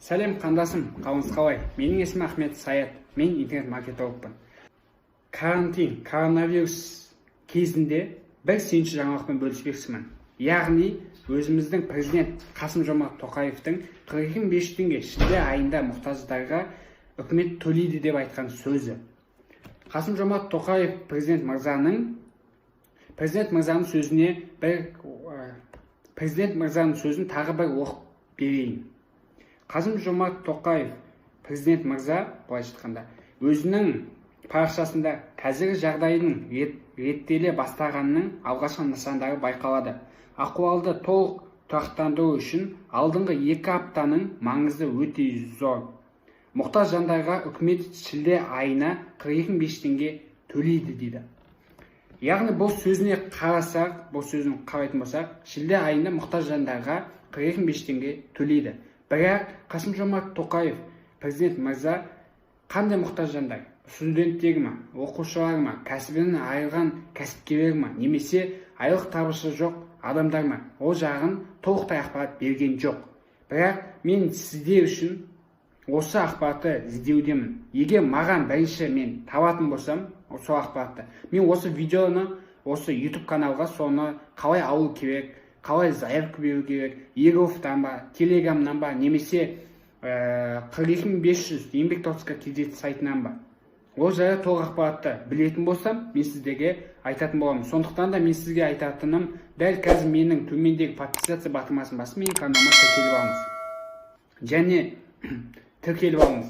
Сәлем қандасым, қалыңыз қалай? Менің есімім Ахмет Саят, мен интернет-маркетологпын. Карантин, коронавирус кезінде бір сүйінші жаңалықпен бөліспекшімін. Яғни, өзіміздің президент Қасым-Жомарт Тоқаевтың 42.500 теңге шілде айында мұқтаждарға үкімет төлейді деп айтқан сөзі. Қасым-Жомарт Тоқаев президент мырзаның сөзін тағы бір оқып берейін. Қасым-Жомарт Тоқаев президент мырза былайша айтқанда өзінің парақшасында қазіргі жағдайдың реттеле бастағанының алғашқы нышандары байқалады. Ахуалды толық тұрақтандыру үшін алдыңғы 2 аптаның маңызы өте зор. Мұқтаж жандарға үкімет шілде айына 42.500 теңге төлейді дейді. Яғни бұл сөзіне қарасақ, бұл сөзін қарайтын болсақ, шілде айында мұқтаж жандарға 42.500 теңге төлейді. Бірақ Қасым-Жомарт Тоқаев президент мырза қандай мұқтаж жандар? Студенттер ма, оқушылар ма, кәсібінен айырған кәсіпкерлер ма, немесе айлық табысы жоқ адамдар ма? Ол жағын толықтай ақпарат берген жоқ. Бірақ мен сіздер үшін осы ақпаратты іздеудемін. Егер маған бірінші мен табатын болсам, сол ақпаратты, мен осы видеоны осы YouTube каналға соны қалай алу керек, қалай заявка беру керек, Егофтан ба, Телеграмнан ба, немесе 42.500 еңбек.ка кредит сайтынан ба. Ол жайлы толық ақпаратты білетін болсам, мен сіздерге айтатын боламын. Сондықтан да мен сізге айтатыным, дәл қазір менің төмендегі подписация батырмасын басып, менің каналыма тіркеліп алыңыз.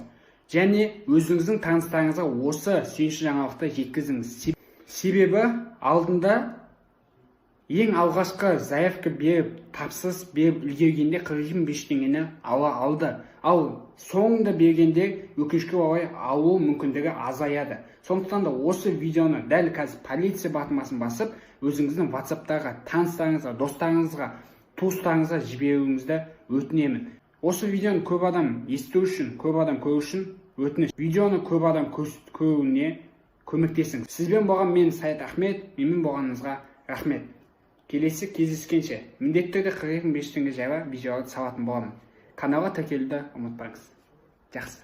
Және өзіңіздің таныстарыңызға осы сүйінші жаңалықты жеткізіңіз. Себебі алдында ең алғашқы заявка беріп, тапсырыс беріп үлгергенде 42.500 теңгені ала алды. Ал соңында бергенде өкінішке орай алу мүмкіндігі азаяды. Сондықтан да осы видеоны дәл қазір полиция батырмасын басып, өзіңіздің WhatsApp-тағы таныстарыңызға, достарыңызға, туыстарыңызға жіберуіңізді өтінемін. Осы видеоны көп адам есту үшін, көп адам көру үшін өтініш. Видеоны көп адам көруіне көмектесіңіз. Сізбен болған мен Саят Ахмет, менімен болғаныңызға рахмет. Келесі кездескенше міндетті түрде 42.500 теңге жайлы видеоларды салатын боламын. Каналға тіркелуді ұмытпаңыз. Жақсы.